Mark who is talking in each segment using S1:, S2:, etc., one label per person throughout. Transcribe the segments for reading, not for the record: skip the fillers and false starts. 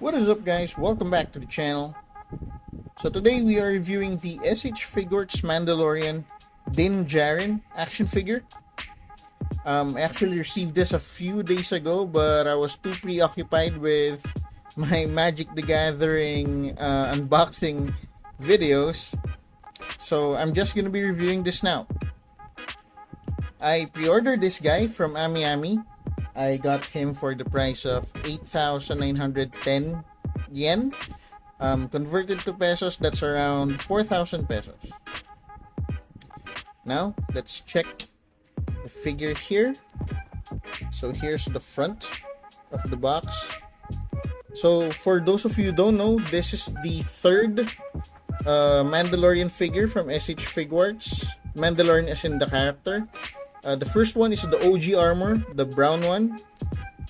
S1: What is up, guys? Welcome back to the channel. So today we are reviewing the S.H.Figuarts Mandalorian Djarin action figure. I actually received this a few days ago, but I was too preoccupied with my Magic the Gathering unboxing videos. So I'm just gonna be reviewing this now. I pre-ordered this guy from Amiami. I got him for the price of 8,910 yen. Converted to pesos, that's around 4,000 pesos. Now, let's check the figure here. So here's the front of the box. So for those of you who don't know, this is the third Mandalorian figure from S.H.Figuarts. Mandalorian as in the character. The first one is the OG armor, the brown one.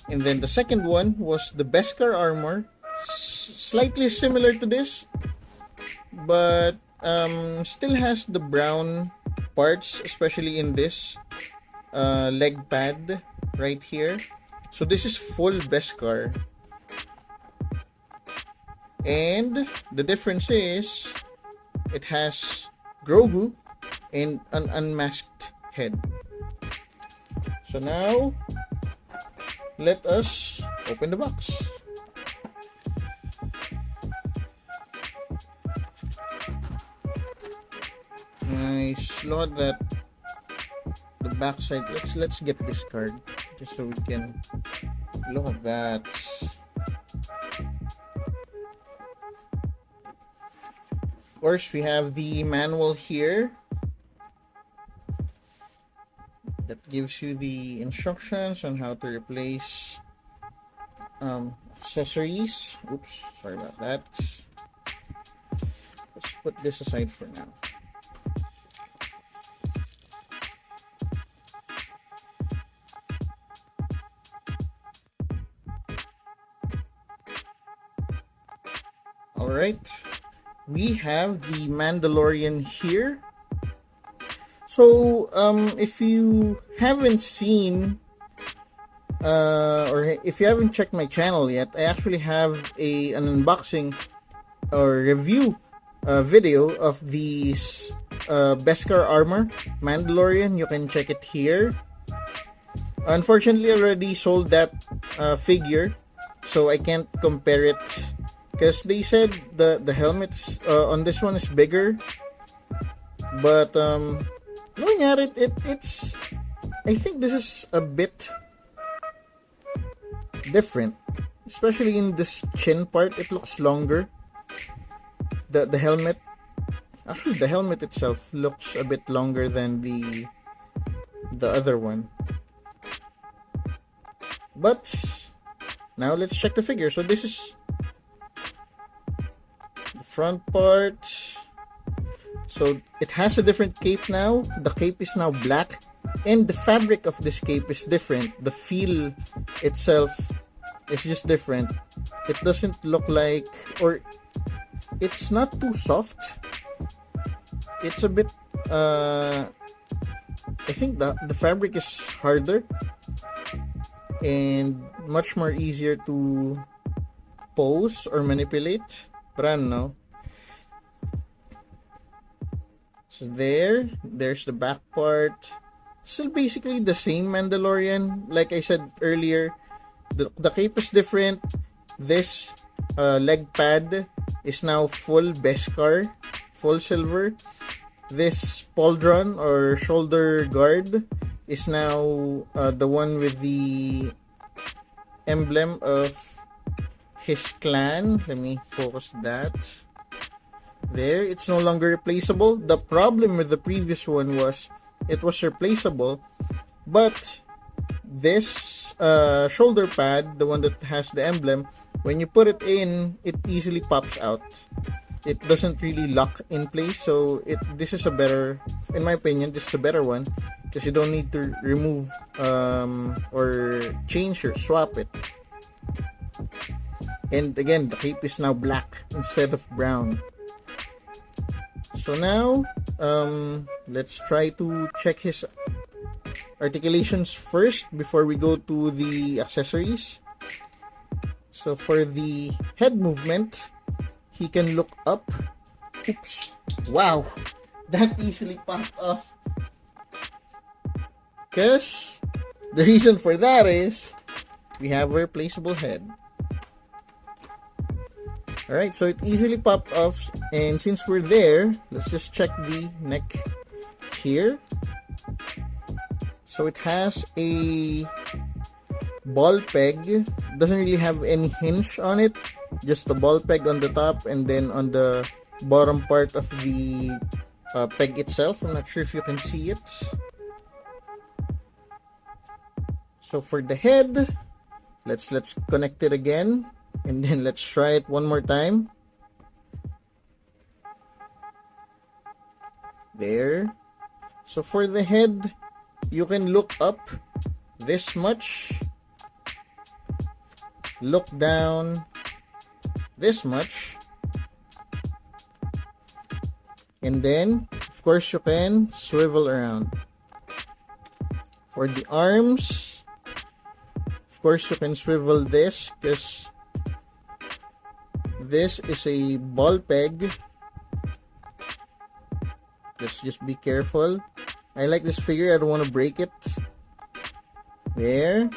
S1: And then the second one was the Beskar armor. Slightly similar to this, but still has the brown parts, especially in this leg pad right here. So this is full Beskar. And the difference is it has Grogu and an unmasked head. So now, let us open the box. Nice. Look at that. The back side. Let's get this card just so we can look at that. Of course, we have the manual here that gives you the instructions on how to replace accessories. Oops, sorry about that. Let's put this aside for now. Alright, we have the Mandalorian here. So, if you haven't seen, or if you haven't checked my channel yet, I actually have an unboxing or review video of the Beskar armor Mandalorian. You can check it here. Unfortunately, I already sold that figure, so I can't compare it because they said the helmets on this one is bigger, but looking at it, it's I think this is a bit different, especially in this chin part. It looks longer. The helmet, actually the helmet itself looks a bit longer than the other one. But now let's check the figure. So this is the front part. So it has a different cape now. The cape is now black, and the fabric of this cape is different. The feel itself is just different. It doesn't look like, or it's not too soft. It's a bit I think the fabric is harder and much more easier to pose or manipulate, but I don't know. So there's the back part. Still basically the same Mandalorian. Like I said earlier, the cape is different. This leg pad is now full Beskar, full silver. This pauldron or shoulder guard is now the one with the emblem of his clan. Let me focus that. There, it's no longer replaceable. The problem with the previous one was it was replaceable, but this shoulder pad, the one that has the emblem, when you put it in, it easily pops out. It doesn't really lock in place, so this is a better, in my opinion, this is a better one because you don't need to remove or change or swap it. And again, the cape is now black instead of brown. So now, let's try to check his articulations first before we go to the accessories. So for the head movement, he can look up. Oops. Wow. That easily popped off. Because the reason for that is we have a replaceable head. Alright, so it easily popped off. And since we're there, let's just check the neck here. So it has a ball peg. Doesn't really have any hinge on it. Just a ball peg on the top, and then on the bottom part of the peg itself. I'm not sure if you can see it. So for the head, let's connect it again, and then let's try it one more time. There. So for the head, you can look up this much, look down this much, and then of course you can swivel around. For the arms, of course you can swivel this because this is a ball peg. Let's just be careful. I like this figure, I don't want to break it. There.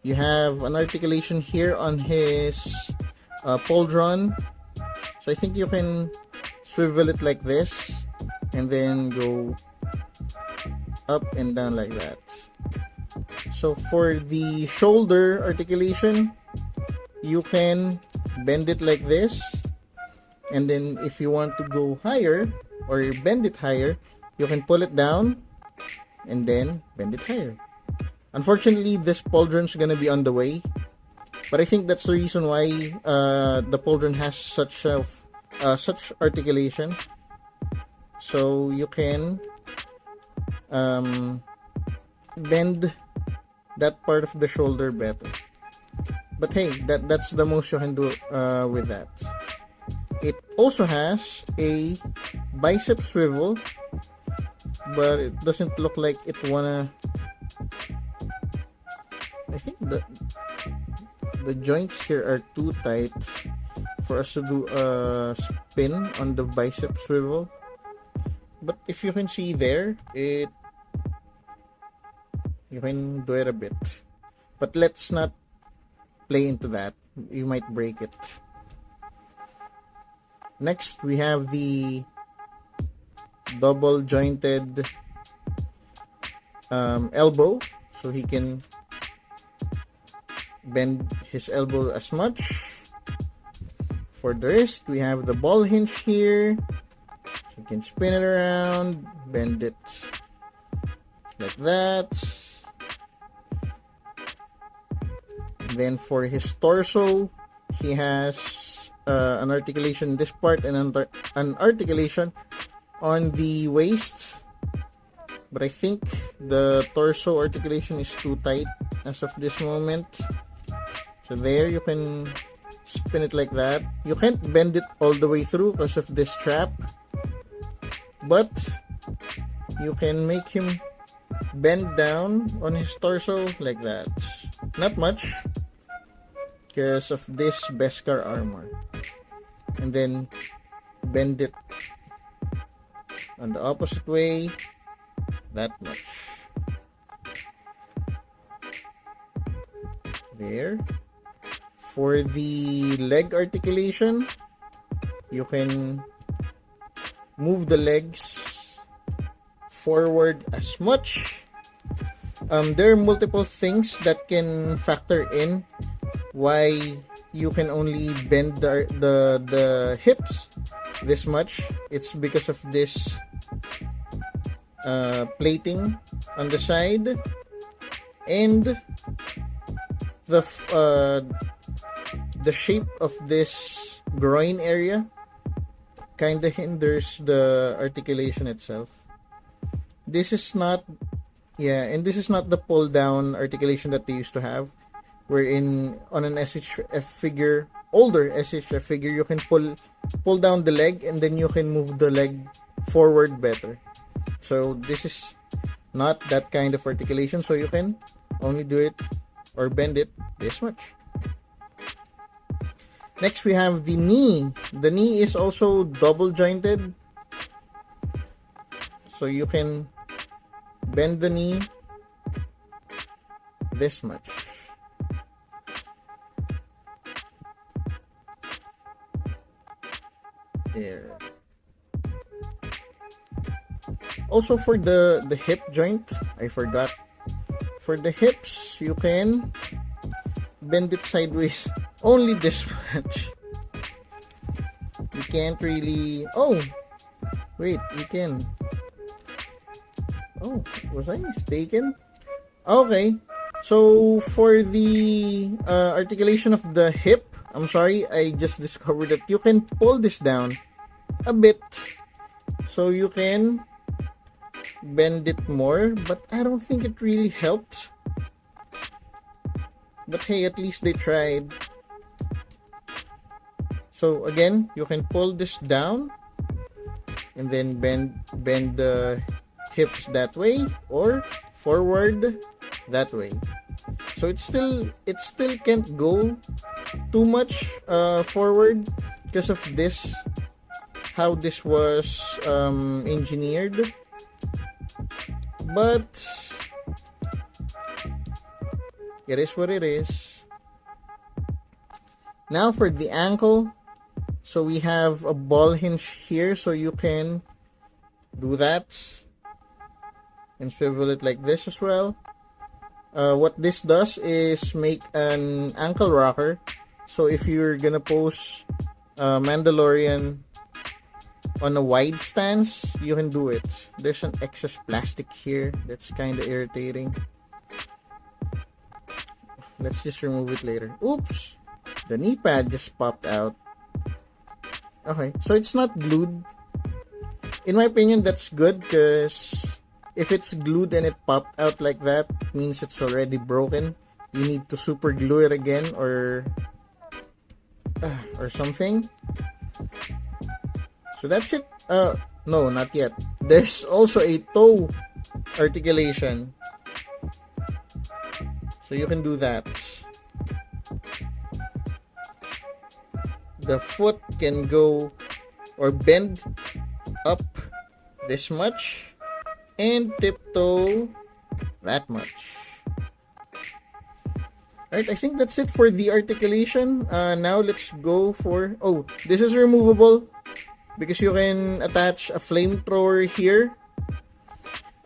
S1: You have an articulation here on his pauldron. So I think you can swivel it like this and then go up and down like that. So for the shoulder articulation, you can bend it like this, and then if you want to go higher or bend it higher, you can pull it down and then bend it higher. Unfortunately, this pauldron is gonna be on the way, but I think that's the reason why the pauldron has such articulation, so you can bend that part of the shoulder better. But hey, that's the most you can do with that. It also has a bicep swivel, but it doesn't look like it wanna. I think the joints here are too tight for us to do a spin on the bicep swivel. But if you can see there, you can do it a bit. But let's not play into that. You might break it. Next, we have the double jointed elbow, so he can bend his elbow as much. For the wrist, we have the ball hinge here, so you can spin it around, bend it like that. Then for his torso, he has an articulation in this part and an articulation on the waist, but I think the torso articulation is too tight as of this moment. So there, you can spin it like that. You can't bend it all the way through because of this strap, but you can make him bend down on his torso like that. Not much because of this Beskar armor, and then bend it on the opposite way, that much. There. For the leg articulation, you can move the legs forward as much. There are multiple things that can factor in why you can only bend the hips this much. It's because of this plating on the side, and the shape of this groin area kind of hinders the articulation itself. This is not, and this is not the pull down articulation that they used to have, wherein on an S.H.F figure, older S.H.F figure, you can pull down the leg and then you can move the leg forward better. So this is not that kind of articulation, so you can only do it or bend it this much. Next, we have the knee. The knee is also double jointed. So you can bend the knee this much. There. Also for the hip joint, I forgot. For the hips, you can bend it sideways. Only this much. You can't really... Oh! Wait, you can... Oh, was I mistaken? Okay. So, for the articulation of the hip, I'm sorry, I just discovered that you can pull this down a bit. So, you can bend it more, but I don't think it really helped. But hey, at least they tried. So again, you can pull this down and then bend the hips that way or forward that way. So it still can't go too much forward because of this, how this was engineered. But it is what it is. Now for the ankle. So we have a ball hinge here, so you can do that and swivel it like this as well. What this does is make an ankle rocker. So if you're gonna pose Mandalorian on a wide stance, you can do it. There's an excess plastic here that's kind of irritating. Let's just remove it later. Oops! The knee pad just popped out. Okay, so it's not glued. In my opinion, that's good because if it's glued and it popped out like that, it means it's already broken. You need to super glue it again or something. So that's it. No, not yet. There's also a toe articulation. So you can do that. The foot can go or bend up this much and tiptoe that much. Alright, I think that's it for the articulation. Now let's go for... Oh, this is removable because you can attach a flamethrower here.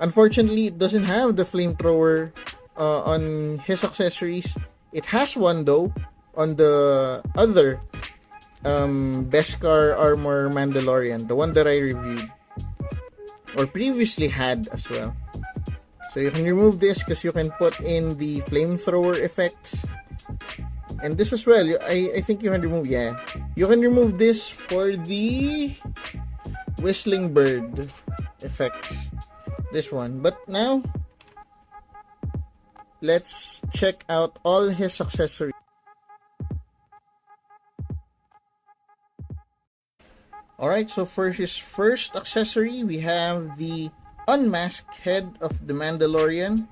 S1: Unfortunately, it doesn't have the flamethrower on his accessories. It has one though on the other Beskar armor Mandalorian, the one that I reviewed or previously had as well. So you can remove this because you can put in the flamethrower effect, and this as well. I think you can remove, yeah, you can remove this for the whistling bird effect, this one. But now let's check out all his accessories. Alright, so for his first accessory, we have the unmasked head of the Mandalorian,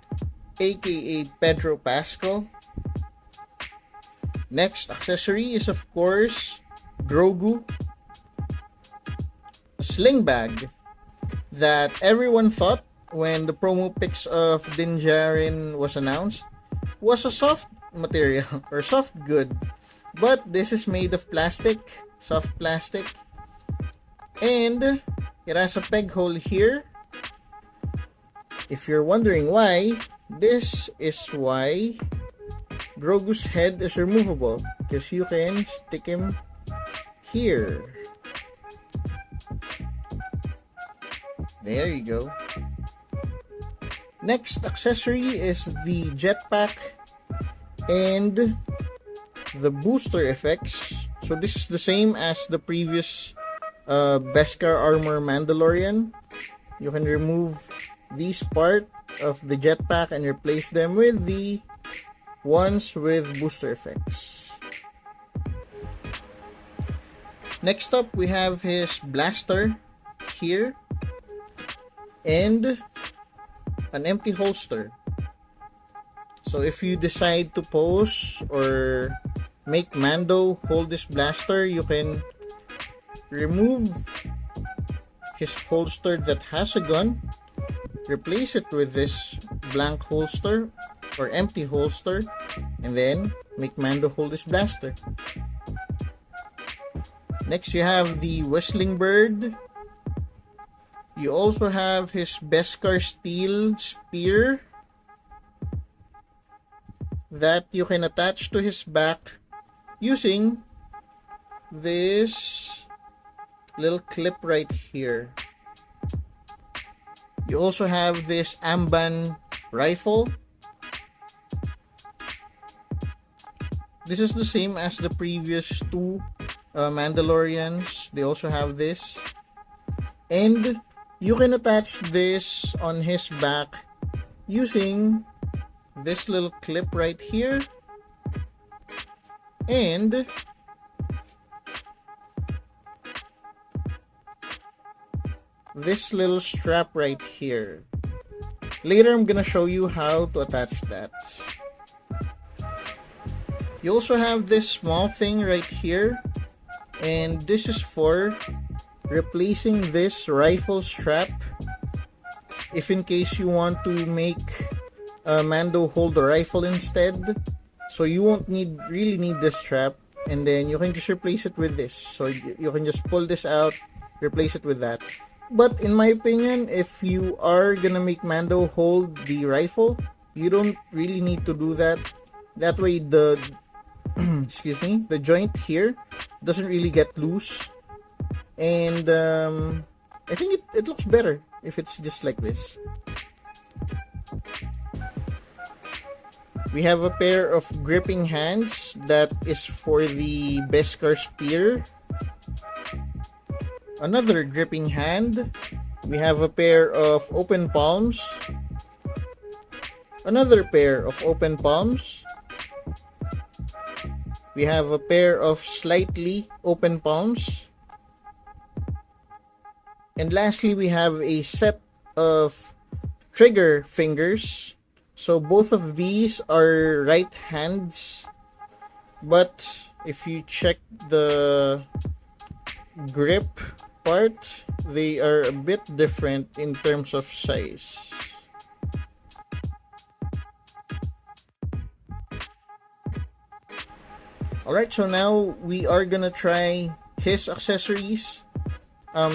S1: aka Pedro Pascal. Next accessory is of course Grogu, a sling bag that everyone thought when the promo pics of Djarin was announced was a soft material or soft good, but this is made of plastic, soft plastic. And it has a peg hole here. If you're wondering why, this is why Grogu's head is removable, because you can stick him here. There you go. Next accessory is the jetpack and the booster effects. So this is the same as the previous Beskar armor Mandalorian. You can remove these part of the jetpack and replace them with the ones with booster effects. Next up, we have his blaster here and an empty holster. So if you decide to pose or make Mando hold this blaster, you can remove his holster that has a gun, replace it with this blank holster or empty holster, and then make Mando hold his blaster. Next, you have the Whistling Bird. You also have his Beskar steel spear that you can attach to his back using this little clip right here. You also have this Amban rifle. This is the same as the previous two Mandalorians. They also have this. And you can attach this on his back using this little clip right here and this little strap right here. Later I'm gonna show you how to attach that. You also have this small thing right here, and this is for replacing this rifle strap if in case you want to make Mando hold the rifle instead. So you won't really need this strap, and then you can just replace it with this. So you can just pull this out, replace it with that. But in my opinion, if you are gonna make Mando hold the rifle, you don't really need to do that. That way the excuse me, the joint here doesn't really get loose, and I think it looks better if it's just like this. We have a pair of gripping hands that is for the Beskar spear. Another gripping hand. We have a pair of open palms. Another pair of open palms. We have a pair of slightly open palms. And lastly, we have a set of trigger fingers. So both of these are right hands. But if you check the grip part, they are a bit different in terms of size. Alright, so now we are gonna try his accessories.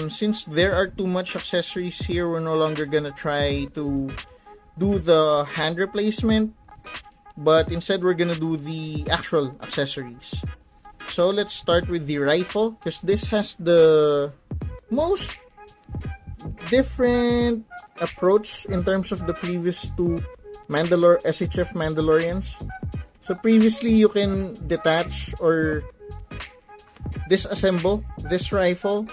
S1: Since there are too much accessories here, we're no longer gonna try to do the hand replacement, but instead we're gonna do the actual accessories. So let's start with the rifle, because this has the most different approach in terms of the previous two SHF Mandalorians. So previously you can detach or disassemble this rifle,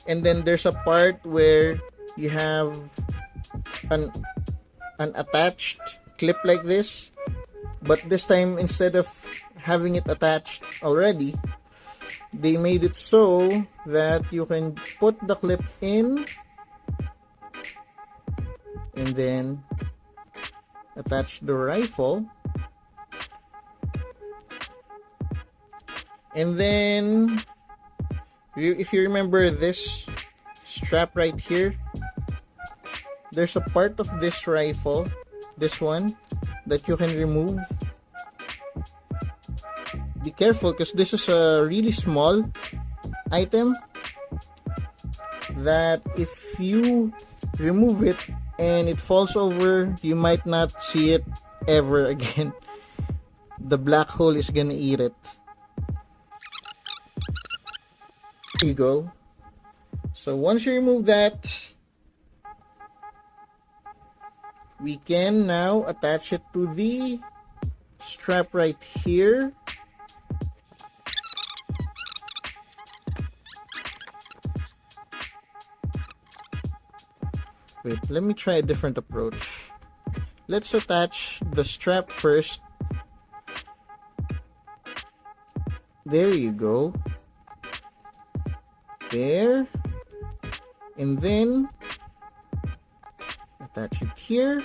S1: and then there's a part where you have an attached clip like this, but this time instead of having it attached already, they made it so that you can put the clip in and then attach the rifle, and then if you remember this strap right here, there's a part of this rifle, this one, that you can remove. Be careful because this is a really small item that if you remove it and it falls over, you might not see it ever again. The black hole is gonna eat it. There you go. So once you remove that, we can now attach it to the strap right here. Wait, let me try a different approach. Let's attach the strap first. There you go. There. And then attach it here.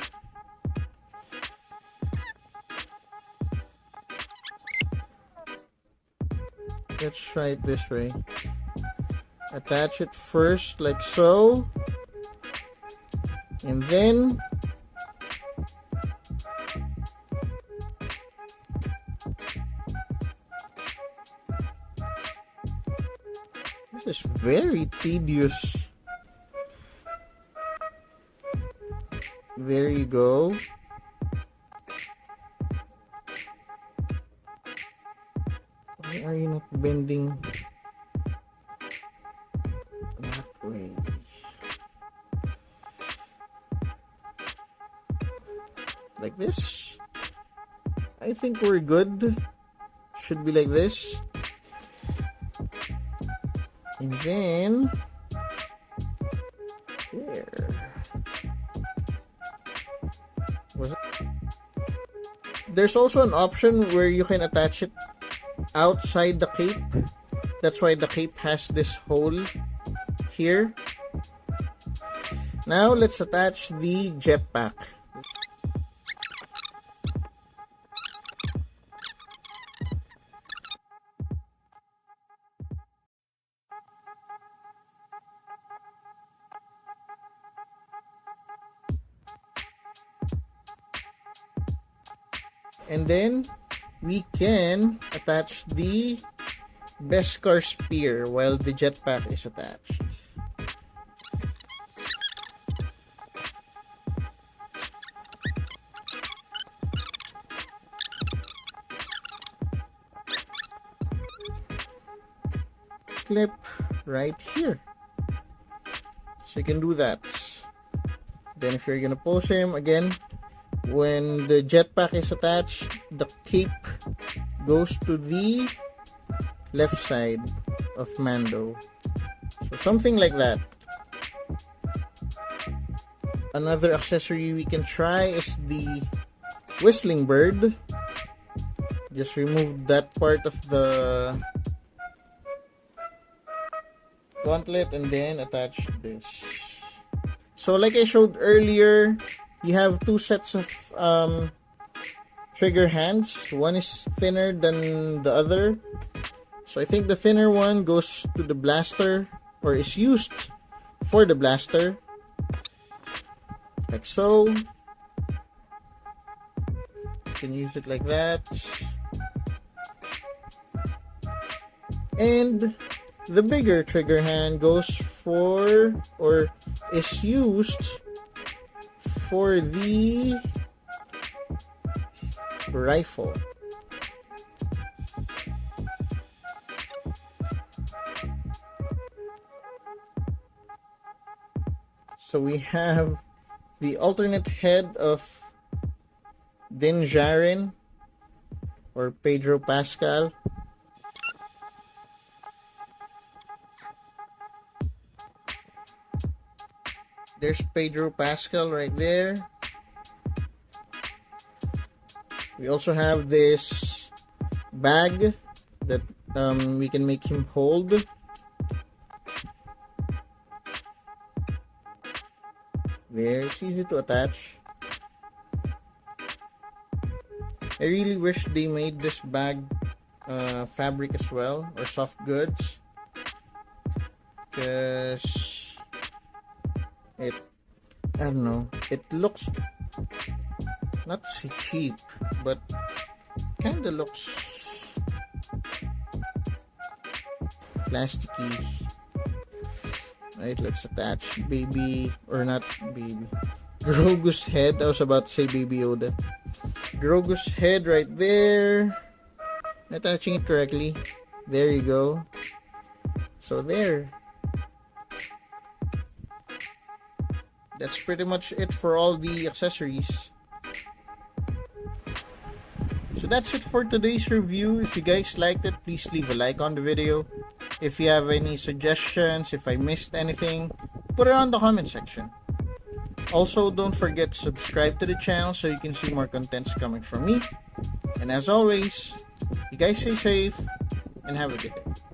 S1: let's try it this way. Attach it first like so, and then this is very tedious. There you go. Why are you not bending that way? Like this? I think we're good. Should be like this. And then there. There's also an option where you can attach it outside the cape. That's why the cape has this hole here. Now let's attach the jetpack. And then we can attach the Beskar spear while the jetpack is attached. Clip right here. So you can do that. Then if you're gonna pose him again, when the jetpack is attached, the cape goes to the left side of Mando. So something like that. Another accessory we can try is the whistling bird. Just remove that part of the gauntlet and then attach this. So like I showed earlier, you have two sets of trigger hands. One is thinner than the other. So I think the thinner one goes to the blaster, or is used for the blaster. Like so. You can use it like that. And the bigger trigger hand goes for, or is used for the rifle. So we have the alternate head of Djarin or Pedro Pascal. There's Pedro Pascal right there. We also have this bag that we can make him hold. There, it's easy to attach. I really wish they made this bag fabric as well, or soft goods, because it, I don't know, it looks, not to say cheap, but kinda looks plasticky. Right, let's attach baby, or not baby, Grogu's head. I was about to say baby Yoda. Grogu's head right there. Attaching it correctly. There you go. So there. That's pretty much it for all the accessories. So that's it for today's review. If you guys liked it, please leave a like on the video. If you have any suggestions, if I missed anything, put it on the comment section. Also, don't forget to subscribe to the channel so you can see more contents coming from me. And as always, you guys stay safe and have a good day.